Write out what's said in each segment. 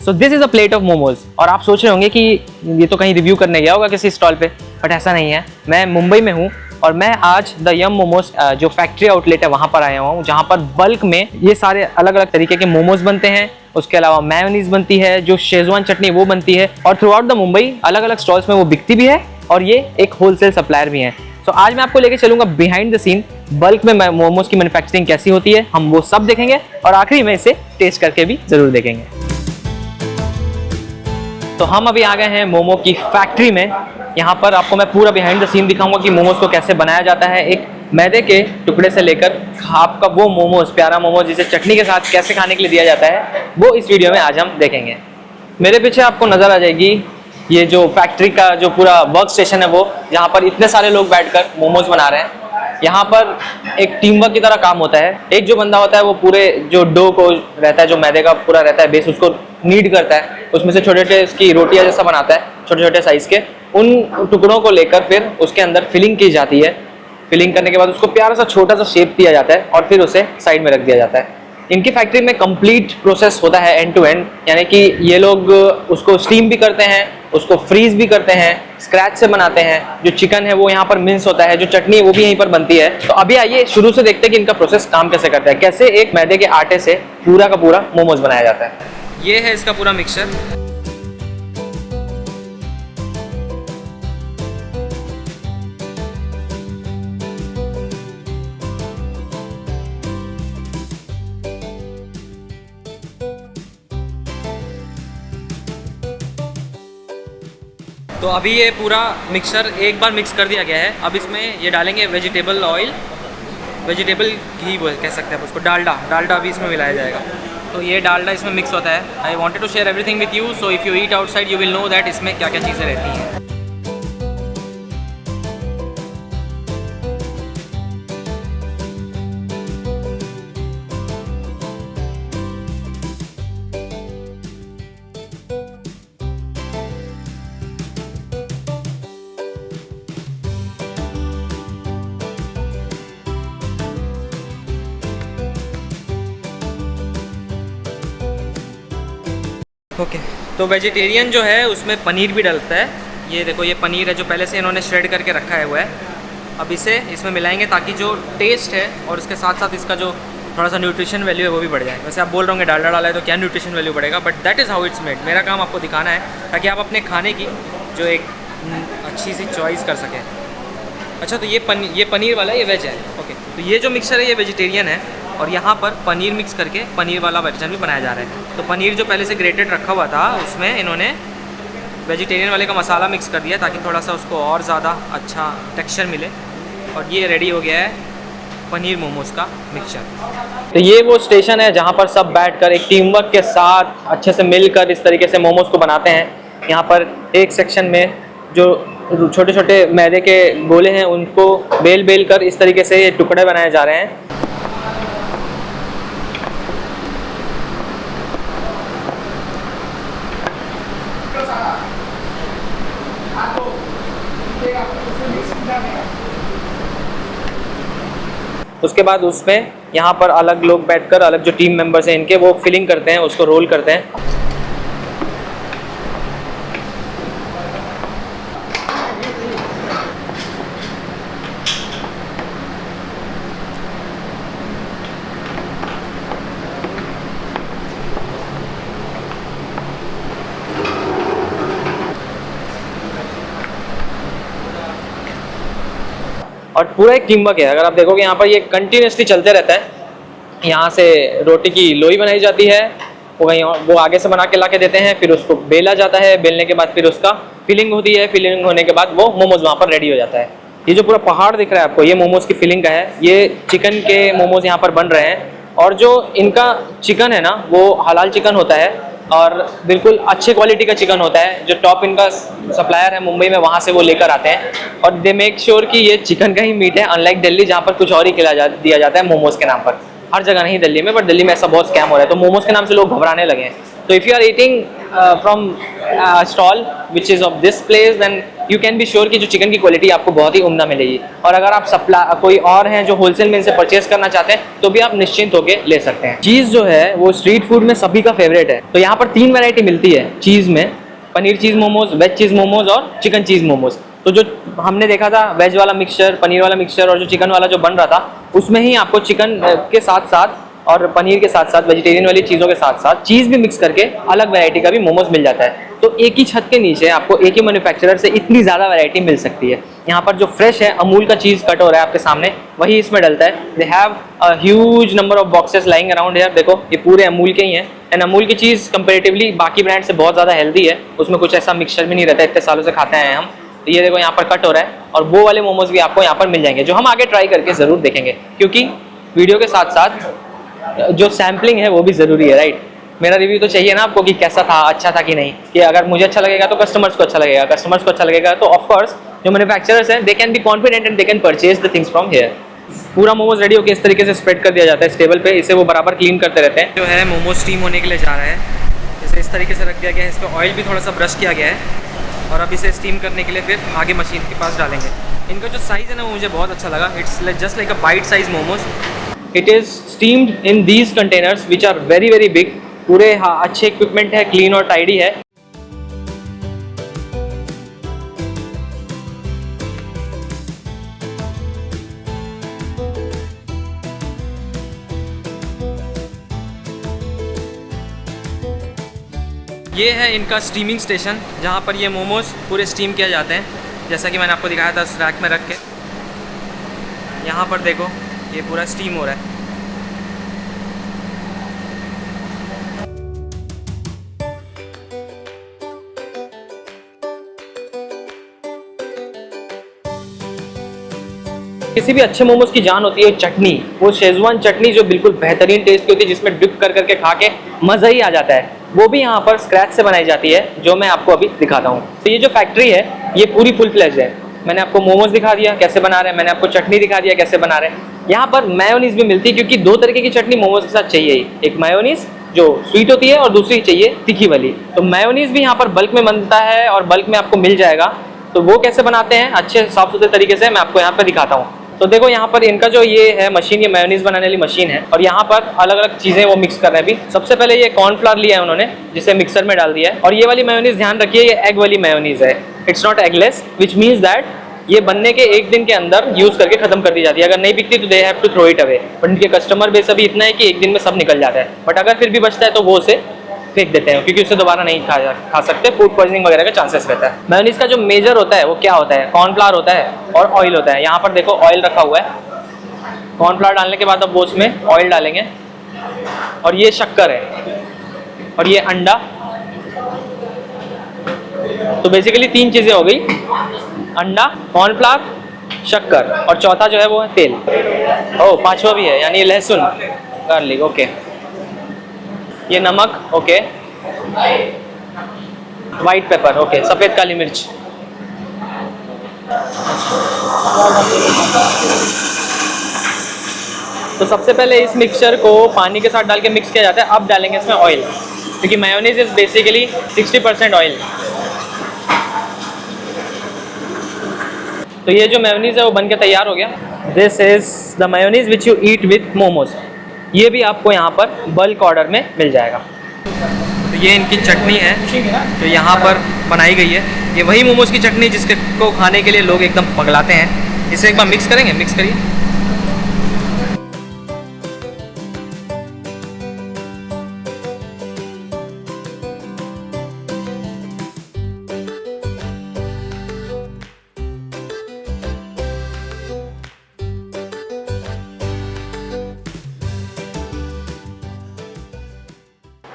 So this is a plate of momos. और आप सोच रहे होंगे कि ये तो कहीं रिव्यू करने गया होगा किसी स्टॉल पे, बट ऐसा नहीं है। मैं मुंबई में हूँ और मैं आज द यम मोमोज जो फैक्ट्री आउटलेट है वहाँ पर आया हुआ हूँ, जहाँ पर बल्क में ये सारे अलग अलग तरीके के मोमोज बनते हैं। उसके अलावा मेयोनीज बनती है, जो शेजवान चटनी वो बनती है, और थ्रू आउट द मुंबई अलग अलग स्टॉल्स में वो बिकती भी है और ये एक होलसेल सप्लायर भी है। तो आज मैं आपको लेके चलूंगा बिहाइंड द सीन, बल्क में मोमोज की मैन्युफैक्चरिंग कैसी होती है, हम वो सब देखेंगे और आखिरी में इसे टेस्ट करके भी जरूर देखेंगे। तो हम अभी आ गए हैं मोमो की फैक्ट्री में। यहाँ पर आपको मैं पूरा बिहाइंड द सीन दिखाऊंगा कि मोमोज को कैसे बनाया जाता है। एक मैदे के टुकड़े से लेकर आपका वो मोमोज, प्यारा मोमोज जिसे चटनी के साथ कैसे खाने के लिए दिया जाता है, वो इस वीडियो में आज हम देखेंगे। मेरे पीछे आपको नजर आ जाएगी ये जो फैक्ट्री का जो पूरा वर्क स्टेशन है, वो जहाँ पर इतने सारे लोग बैठकर मोमोज बना रहे हैं। यहाँ पर एक टीम वर्क की तरह काम होता है। एक जो बंदा होता है वो पूरे जो डो को रहता है, जो मैदे का पूरा रहता है बेस, उसको नीड करता है, उसमें से छोटे छोटे इसकी रोटियां जैसा बनाता है, छोटे छोटे साइज के। उन टुकड़ों को लेकर फिर उसके अंदर फिलिंग की जाती है। फिलिंग करने के बाद उसको प्यारा सा छोटा सा शेप दिया जाता है और फिर उसे साइड में रख दिया जाता है। इनकी फैक्ट्री में कंप्लीट प्रोसेस होता है एंड टू एंड, यानी कि ये लोग उसको स्टीम भी करते हैं, उसको फ्रीज भी करते हैं, स्क्रैच से बनाते हैं। जो चिकन है वो यहाँ पर मिन्स होता है, जो चटनी है वो भी यहीं पर बनती है। तो अभी आइए शुरू से देखते हैं कि इनका प्रोसेस काम कैसे करता है, कैसे एक मैदे के आटे से पूरा का पूरा मोमोज बनाया जाता है। ये है इसका पूरा मिक्सचर। तो अभी ये पूरा मिक्सचर एक बार मिक्स कर दिया गया है। अब इसमें ये डालेंगे वेजिटेबल ऑयल, वेजिटेबल घी कह सकते हैं आप उसको, डालडा भी इसमें मिलाया जाएगा। तो ये डालडा इसमें मिक्स होता है। I wanted to share everything with you, so if you eat outside you will know that इसमें क्या क्या चीज़ें रहती हैं। ओके तो वेजिटेरियन जो है उसमें पनीर भी डलता है। ये देखो, ये पनीर है जो पहले से इन्होंने श्रेड करके रखा है हुआ है। अब इसे इसमें मिलाएंगे ताकि जो टेस्ट है और उसके साथ साथ इसका जो थोड़ा सा न्यूट्रिशन वैल्यू है वो भी बढ़ जाए। वैसे आप बोल रहे होंगे डालडा डाला है तो क्या न्यूट्रिशन वैल्यू बढ़ेगा, but that is how it's made. मेरा काम आपको दिखाना है ताकि आप अपने खाने की जो एक अच्छी सी चॉइस कर सकें। अच्छा, तो ये पनीर वाला ये वेज है। ओके, तो ये जो मिक्सचर है ये वेजिटेरियन है और यहाँ पर पनीर मिक्स करके पनीर वाला वर्जन भी बनाया जा रहा है। तो पनीर जो पहले से ग्रेटेड रखा हुआ था उसमें इन्होंने वेजिटेरियन वाले का मसाला मिक्स कर दिया ताकि थोड़ा सा उसको और ज़्यादा अच्छा टेक्सचर मिले। और ये रेडी हो गया है पनीर मोमोज का मिक्सचर। तो ये वो स्टेशन है जहाँ पर सब बैठकर एक टीम वर्क के साथ अच्छे से मिलकर इस तरीके से मोमोज को बनाते हैं। यहाँ पर एक सेक्शन में जो छोटे छोटे मैदे के गोले हैं उनको बेल कर इस तरीके से ये टुकड़े बनाए जा रहे हैं। उसके बाद उसमें यहाँ पर अलग लोग बैठकर, अलग जो टीम मेंबर्स हैं इनके, वो फिलिंग करते हैं, उसको रोल करते हैं। और पूरा एक टीम वर्क है। अगर आप देखोगे यहाँ पर ये कंटिन्यूसली चलते रहता है। यहाँ से रोटी की लोई बनाई जाती है, वो आगे से बना के ला के देते हैं, फिर उसको बेला जाता है, बेलने के बाद फिर उसका फिलिंग होती है, फिलिंग होने के बाद वो मोमोज वहाँ पर रेडी हो जाता है। ये जो पूरा पहाड़ दिख रहा है आपको, ये मोमोज की फिलिंग का है। ये चिकन के मोमोज यहाँ पर बन रहे हैं और जो इनका चिकन है ना वो हलाल चिकन होता है और बिल्कुल अच्छे क्वालिटी का चिकन होता है। जो टॉप इनका सप्लायर है मुंबई में, वहाँ से वो लेकर आते हैं और दे मेक श्योर कि ये चिकन का ही मीट है, अनलाइक दिल्ली जहाँ पर कुछ और ही दिया जाता है मोमोज के नाम पर। हर जगह नहीं दिल्ली में, बट दिल्ली में ऐसा बहुत स्कैम हो रहा है, तो मोमोज के नाम से लोग घबराने लगे हैं। तो if you are eating from stall which is of this place, then you can be sure कि जो चिकन की क्वालिटी आपको बहुत ही उम्दा मिलेगी। और अगर आप कोई और हैं जो होलसेल में इनसे परचेज करना चाहते हैं तो भी आप निश्चिंत होकर ले सकते हैं। चीज़ जो है वो स्ट्रीट फूड में सभी का फेवरेट है। तो यहाँ पर 3 वैरायटी मिलती है चीज़ में, पनीर चीज़ मोमोज, वेज चीज़ मोमोज और चिकन चीज़ मोमोज। तो जो हमने देखा था वेज वाला मिक्सचर, पनीर वाला मिक्सचर और जो चिकन वाला जो बन रहा था, उसमें ही आपको चिकन के साथ साथ और पनीर के साथ साथ वेजिटेरियन वाली चीज़ों के साथ साथ चीज़ भी मिक्स करके अलग वैरायटी का भी मोमोज मिल जाता है। तो एक ही छत के नीचे आपको एक ही मैन्युफैक्चरर से इतनी ज़्यादा वैरायटी मिल सकती है। यहाँ पर जो फ्रेश है अमूल का चीज़ कट हो रहा है आपके सामने, वही इसमें डलता है। They have a huge number of boxes lying around here. देखो ये पूरे अमूल के ही हैं। एंड अमूल की चीज़ कंपेरेटिवली बाकी ब्रांड से बहुत ज़्यादा हेल्दी है, उसमें कुछ ऐसा मिक्सचर भी नहीं रहता, इतने सालों से खाते हैं हम। तो ये देखो यहाँ पर कट हो रहा है और वो वाले मोमोज भी आपको यहाँ पर मिल जाएंगे, जो हम आगे ट्राई करके ज़रूर देखेंगे, क्योंकि वीडियो के साथ साथ जो सैम्पलिंग है वो भी ज़रूरी है, राइट। मेरा रिव्यू तो चाहिए ना आपको कि कैसा था, अच्छा था कि नहीं, कि अगर मुझे अच्छा लगेगा तो कस्टमर्स को अच्छा लगेगा, कस्टमर्स को अच्छा लगेगा तो ऑफकोर्स जो मैन्युफैक्चरर्स हैं they can be confident and they can purchase the things from here. पूरा मोमोज रेडी होकर इस तरीके से स्प्रेड कर दिया जाता है टेबल पे, इसे वो बराबर क्लीन करते रहते हैं। जो है मोमोज स्टीम होने के लिए जा रहा है, इसे इस तरीके से रख दिया गया है, इस पर ऑयल भी थोड़ा सा ब्रश किया गया है और अब इसे स्टीम करने के लिए फिर आगे मशीन के पास डालेंगे। इनका जो साइज़ है ना वो मुझे बहुत अच्छा लगा। It's just like a bite size momos. It is steamed in these containers which are very very big. पूरे अच्छे इक्विपमेंट है, क्लीन और टाइडी है। ये है इनका स्टीमिंग स्टेशन, जहाँ पर ये मोमोज पूरे स्टीम किए जाते हैं, जैसा कि मैंने आपको दिखाया था रैक में रख के। यहाँ पर देखो ये पूरा स्टीम हो रहा है। किसी भी अच्छे मोमोज की जान होती है चटनी, वो शेजवान चटनी जो बिल्कुल बेहतरीन टेस्ट की होती है, जिसमें डिप कर करके खा के मज़ा ही आ जाता है। वो भी यहाँ पर स्क्रैच से बनाई जाती है, जो मैं आपको अभी दिखाता हूँ। तो ये जो फैक्ट्री है ये पूरी फुल फ्लेज है। मैंने आपको मोमोज दिखा दिया कैसे बना रहे हैं, मैंने आपको चटनी दिखा दिया कैसे बना रहे हैं। यहाँ पर मेयोनीज भी मिलती है, क्योंकि 2 तरीके की चटनी मोमोज के साथ चाहिए ही। एक मेयोनीज जो स्वीट होती है और दूसरी चाहिए तीखी वाली। तो मेयोनीज भी यहाँ पर बल्क में बनता है और बल्क में आपको मिल जाएगा। तो वो कैसे बनाते हैं अच्छे साफ सुथरे तरीके से मैं आपको यहाँ पर दिखाता हूँ। तो देखो यहाँ पर इनका जो ये है मशीन, ये मेयोनीज बनाने वाली मशीन है और यहाँ पर अलग अलग चीज़ें वो मिक्स कर रहे हैं। अभी सबसे पहले ये कॉर्नफ्लावर लिया है उन्होंने, जिसे मिक्सर में डाल दिया है। और ये वाली मेयोनीज ध्यान रखिए ये एग वाली मेयोनीज है, it's not eggless, which means that ये बनने के 1 दिन के अंदर यूज़ करके खत्म कर दी जाती है। अगर नहीं बिकती तो they have to throw it away. But इनके कस्टमर बेस अभी इतना है कि 1 दिन में सब निकल जाता है। बट अगर फिर भी बचता है तो वो उसे फेंक देते हैं, क्योंकि उसे दोबारा नहीं खा सकते, फूड पॉइजनिंग वगैरह का चांसेस रहता है। मेयोनीज का जो मेजर होता है वो क्या होता है, कॉर्नफ्लावर होता है और ऑयल होता है। यहाँ पर देखो ऑयल रखा हुआ है। कॉर्नफ्लावर डालने के बाद अब वो उसमें ऑयल डालेंगे और ये शक्कर है और ये अंडा। तो बेसिकली 3 चीज़ें हो गई, अंडा, कॉर्नफ्लावर, शक्कर और चौथा जो है वो है तेल। ओह 5वां भी है, यानी लहसुन, गार्लिक, ओके। ये नमक, ओके। वाइट पेपर, ओके, सफ़ेद काली मिर्च। तो सबसे पहले इस मिक्सचर को पानी के साथ डाल के मिक्स किया जाता है। अब डालेंगे इसमें ऑयल, क्योंकि मेयोनीज इज बेसिकली 60% ऑयल। तो ये जो मेयोनीज है वो बन के तैयार हो गया। This is the mayonnaise which you eat with momos. ये भी आपको यहाँ पर बल्क ऑर्डर में मिल जाएगा। तो ये इनकी चटनी है जो यहाँ पर बनाई गई है। ये वही मोमोज की चटनी जिसके को खाने के लिए लोग एकदम पगलाते हैं। इसे एक बार मिक्स करेंगे, मिक्स करिए।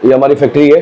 ये हमारी फैक्ट्री है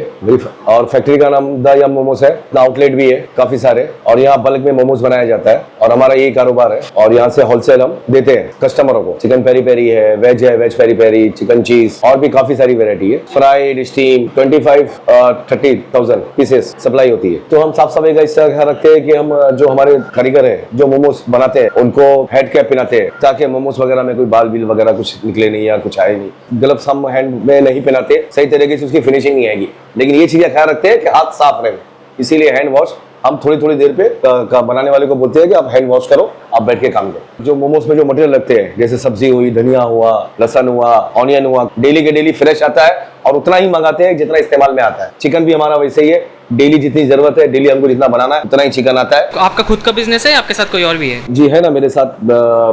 और फैक्ट्री का नाम द यम मोमोज है। आउटलेट भी है काफी सारे और यहाँ बल्क में मोमोज बनाया जाता है और हमारा यही कारोबार है। और यहाँ से होलसेल हम देते हैं कस्टमरों को। चिकन पेरी पेरी है, veg peri peri, chicken cheese और भी काफी सारी वेरायटी है। फ्राइड, स्टीम 25-30,000 पीसेस सप्लाई होती है। तो हम साफ सफाई का इस तरह रखते हैं कि हम जो हमारे कारीगर है जो मोमोज बनाते हैं उनको हेड कैप पहनाते हैं, ताकि मोमोज वगैरह में कोई बाल बिल वगैरह कुछ निकले नहीं या कुछ आए नहीं। ग्लव्स हम हैंड में नहीं पहनाते, सही तरीके से उसकी फिनिशिंग नहीं आएगी। लेकिन ये चीजें ख्याल रखते हैं कि हाथ साफ रहे, इसीलिए हैंड वॉश हम थोड़ी थोड़ी देर पे बनाने वाले को बोलते हैं कि आप हैंड वॉश करो, आप बैठ के काम करो। जो मोमोज में जो मटेरियल लगते हैं, जैसे सब्जी हुई, धनिया हुआ, लहसुन हुआ, ऑनियन हुआ, डेली के डेली फ्रेश आता है और उतना ही मंगाते हैं जितना इस्तेमाल में आता है। चिकन भी हमारा वैसे ही है, डेली जितनी जरूरत है, डेली हमको जितना बनाना है उतना ही चिकन आता है। तो आपका खुद का बिजनेस है, आपके साथ कोई और भी है? जी है ना, मेरे साथ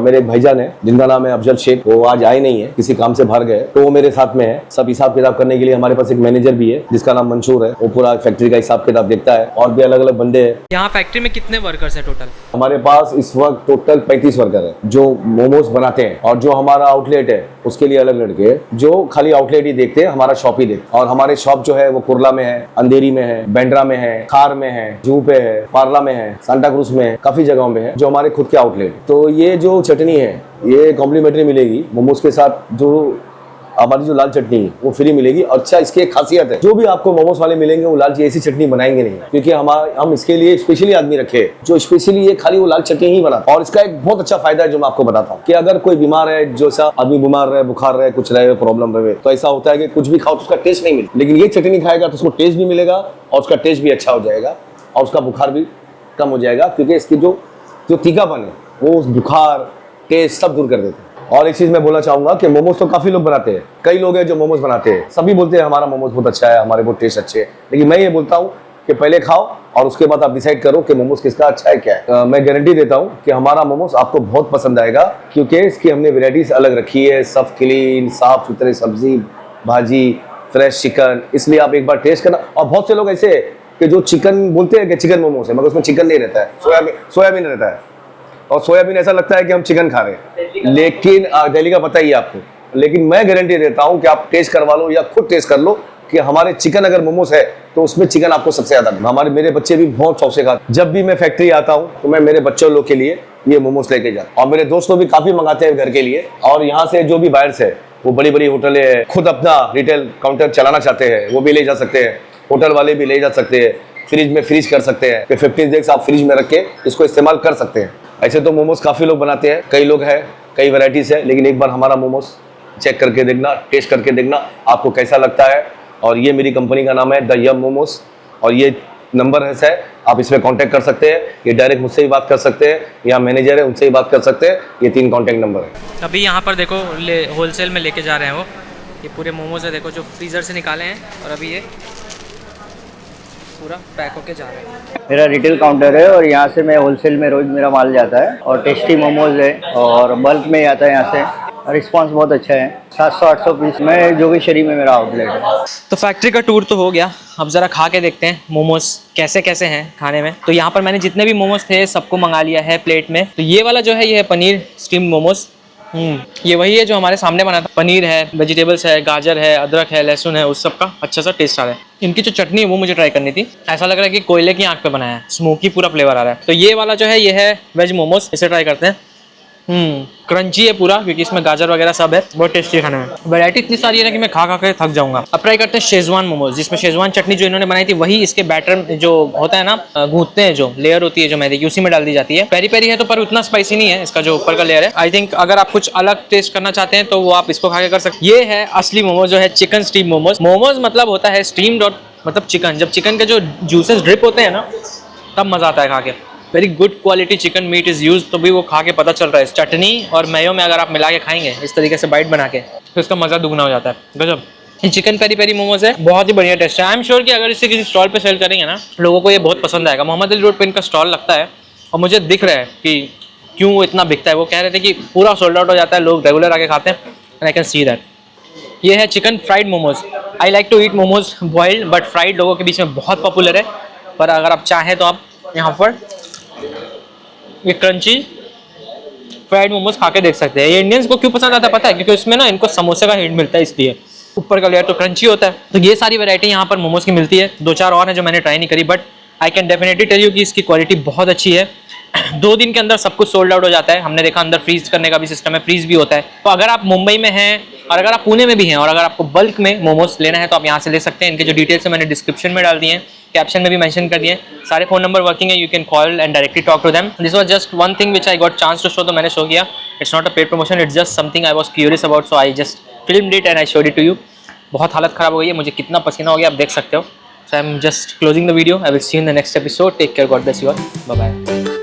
मेरे एक भाईजान है जिनका नाम है अफजल शेख। वो आज आए नहीं है, किसी काम से बाहर गए, तो वो मेरे साथ में है। सब हिसाब किताब करने के लिए हमारे पास एक मैनेजर भी है जिसका नाम मंशूर है। वो पूरा फैक्ट्री का हिसाब किताब देखता है, और भी अलग अलग बंदे हैं। यहाँ फैक्ट्री में कितने वर्कर्स है टोटल? हमारे पास इस वक्त टोटल 35 वर्कर है जो मोमोज बनाते हैं, और जो हमारा आउटलेट है उसके लिए अलग लड़के हैं जो खाली आउटलेट ही देखते हैं, हमारा शॉप ही देखते। और हमारे शॉप जो है वो कुरला में है, अंधेरी में है, बैंड्रा में है, खार में है, जू पे है, पार्ला में है, सांता क्रूज में है, काफी जगहों में है जो हमारे खुद के आउटलेट। तो ये जो चटनी है ये कॉम्प्लीमेंट्री मिलेगी मोमोज के साथ। जो हमारी जो लाल चटनी है वो फ्री मिलेगी। अच्छा, इसकी एक खासियत है, जो भी आपको मोमोज वाले मिलेंगे वो लाल ऐसी चटनी बनाएंगे नहीं, क्योंकि हम इसके लिए स्पेशली आदमी रखे हैं जो स्पेशली ये खाली वो लाल चटनी ही बनाता है। और इसका एक बहुत अच्छा फायदा है जो मैं आपको बताता हूँ कि अगर कोई बीमार है, जो सा आदमी बीमार रहे, बुखार रहे, कुछ रहे, प्रॉब्लम रहे, तो ऐसा होता है कि कुछ भी खाओ तो उसका टेस्ट नहीं मिले, लेकिन ये चटनी खाएगा तो उसको टेस्ट भी मिलेगा और उसका टेस्ट भी अच्छा हो जाएगा और उसका बुखार भी कम हो जाएगा, क्योंकि इसकी जो तीखापन है वो बुखार टेस्ट सब दूर कर देते हैं। और एक चीज मैं बोलना चाहूंगा कि मोमोज तो काफी लोग बनाते हैं, कई लोग हैं जो मोमोज बनाते हैं, सभी बोलते हैं हमारा मोमोज बहुत अच्छा है, हमारे बहुत टेस्ट अच्छे है, लेकिन मैं ये बोलता हूँ कि पहले खाओ और उसके बाद आप डिसाइड करो कि मोमोज किसका अच्छा है क्या है। मैं गारंटी देता हूँ कि हमारा मोमोज आपको बहुत पसंद आएगा, क्योंकि इसकी हमने वेराइटीज अलग रखी है, सब क्लीन साफ सुथरे, सब्जी भाजी, फ्रेश चिकन, इसलिए आप एक बार टेस्ट करना। और बहुत से लोग ऐसे कि जो चिकन बोलते हैं कि चिकन मोमोज है, मगर उसमें चिकन नहीं रहता है, सोयाबीन रहता है, और सोयाबीन ऐसा लगता है कि हम चिकन खा रहे हैं, लेकिन दिल्ली का पता ही है आपको। लेकिन मैं गारंटी देता हूं कि आप टेस्ट करवा लो या खुद टेस्ट कर लो कि हमारे चिकन अगर मोमोज है तो उसमें चिकन आपको सबसे ज्यादा। मेरे बच्चे भी बहुत शौक से खाते। जब भी मैं फैक्ट्री आता हूं तो मैं मेरे बच्चों लोग के लिए ये मोमोज लेके जाता हूं, और मेरे दोस्त लोग भी काफी मंगाते हैं घर के लिए। और यहाँ से जो भी बाहर से वो बड़ी बड़ी होटलें हैं, खुद अपना रिटेल काउंटर चलाना चाहते हैं, वो भी ले जा सकते हैं, होटल वाले भी ले जा सकते हैं, फ्रिज में फ्रीज कर सकते हैं, 15 डेज आप फ्रिज में रख के इसको इस्तेमाल कर सकते हैं। ऐसे तो मोमोज काफ़ी लोग बनाते हैं, कई लोग हैं, कई वैरायटीज़ है, लेकिन एक बार हमारा मोमोज चेक करके देखना, टेस्ट करके देखना आपको कैसा लगता है। और ये मेरी कंपनी का नाम है द यम मोमोज, और ये नंबर है, आप इसमें कांटेक्ट कर सकते हैं, ये डायरेक्ट मुझसे ही बात कर सकते हैं, या मैनेजर है उनसे ही बात कर सकते हैं। ये 3 कांटेक्ट नंबर है। अभी यहाँ पर देखो होलसेल में लेके जा रहे हैं वो, ये पूरे मोमोज है देखो जो फ्रीज़र से निकाले हैं, और अभी ये पूरा पैक होके जा रहा है। मेरा रिटेल काउंटर है और यहाँ से मैं होलसेल में रोज़ मेरा माल जाता है, और टेस्टी मोमोज है और बल्क में आता है यहाँ से। रिस्पांस बहुत अच्छा है। 700-800 पीस में जोगेश्वरी में मेरा आउटलेट है। तो फैक्ट्री का टूर तो हो गया, अब ज़रा खा के देखते हैं मोमोज कैसे कैसे हैं खाने में। तो यहाँ पर मैंने जितने भी मोमोज थे सबको मंगा लिया है प्लेट में। तो ये वाला जो है ये है पनीर स्टीम मोमोज। ये वही है जो हमारे सामने बना था। पनीर है, वेजिटेबल्स है, गाजर है, अदरक है, लहसुन है, उस सब का अच्छा सा टेस्ट आ रहा है। इनकी जो चटनी है वो मुझे ट्राई करनी थी। ऐसा लग रहा है कि कोयले की आंख पे बनाया है, स्मोकी पूरा फ्लेवर आ रहा है। तो ये वाला जो है ये है वेज मोमोज, इसे ट्राई करते हैं। क्रंची है पूरा, क्योंकि इसमें गाजर वगैरह सब है। बहुत टेस्टी है खाने में, वैरायटी इतनी सारी है ना कि मैं खा खा के थक जाऊंगा। अब ट्राई करते हैं शेजवान मोमोज, जिसमें शेजवान चटनी जो इन्होंने बनाई थी वही इसके बैटर जो होता है ना, गूंथते हैं, जो लेयर होती है जो मैदे की, उसी में डाल दी जाती है। पेरी पेरी है तो पर उतना स्पाइसी नहीं है इसका जो ऊपर का लेयर है। आई थिंक अगर आप कुछ अलग टेस्ट करना चाहते हैं तो वो आप इसको खा के कर सकते हैं। ये है असली मोमोज, जो है चिकन स्टीम मोमोज। मोमोज मतलब होता है स्टीम्ड, और मतलब चिकन, जब चिकन के जो जूसेस ड्रिप होते हैं ना तब मजा आता है खा के। Very good quality chicken meat is use, तो भी वो खा के पता चल रहा है। चटनी और मेयो में अगर आप मिला के खाएंगे इस तरीके से बाइट बना के, तो इसका मज़ा दुगना हो जाता है। गजब। ये चिकन पेरी पेरी मोमोज है, बहुत ही बढ़िया टेस्ट है। आई एम श्योर कि अगर इसे किसी स्टॉल पे सेल करेंगे ना, लोगों को ये बहुत पसंद आएगा। मोहम्मद अली रोड पे इनका स्टॉल लगता है, और मुझे दिख रहा है कि क्यों वो इतना बिकता है। वो कह रहे थे कि पूरा सोल्ड आउट हो जाता है, लोग रेगुलर आके खाते हैं, and I can see that. ये है chicken fried momos. I like to eat momos boiled, but fried लोगों के बीच में बहुत पॉपुलर है। पर अगर आप चाहें तो आप यहाँ पर ये क्रंची फ्राइड मोमोज खा के देख सकते हैं। ये इंडियंस को क्यों पसंद आता है पता है? क्योंकि उसमें ना इनको समोसे का हिट मिलता है, इसलिए ऊपर का लेयर तो क्रंची होता है। तो ये सारी वैरायटी यहाँ पर मोमोज की मिलती है। 2-4 और हैं जो मैंने ट्राई नहीं करी, but I can definitely tell you कि इसकी क्वालिटी बहुत अच्छी है। 2 दिन के अंदर सब कुछ सोल्ड आउट हो जाता है। हमने देखा अंदर फ्रीज करने का भी सिस्टम है, फ्रीज भी होता है। तो अगर आप मुंबई में हैं और अगर आप पुणे में भी हैं और अगर आपको बल्क में मोमोज लेना है तो आप यहाँ से ले सकते हैं। इनके जो डिटेल्स है मैंने डिस्क्रिप्शन में डाल दिए हैं, कैप्शन में भी मेंशन कर दिए। सारे फोन नंबर वर्किंग है, you can call and directly talk to them. This was just one thing which I got chance to show, तो मैंने शो किया। It's not a paid promotion, it's just something I was curious about, so I just filmed it and I showed it to you. बहुत हालत ख़राब हो गई है, मुझे कितना पसीना हो गया आप देख सकते हो। So I'm just closing the video. I will see you in the next episode. Take care. God bless you all. Bye bye.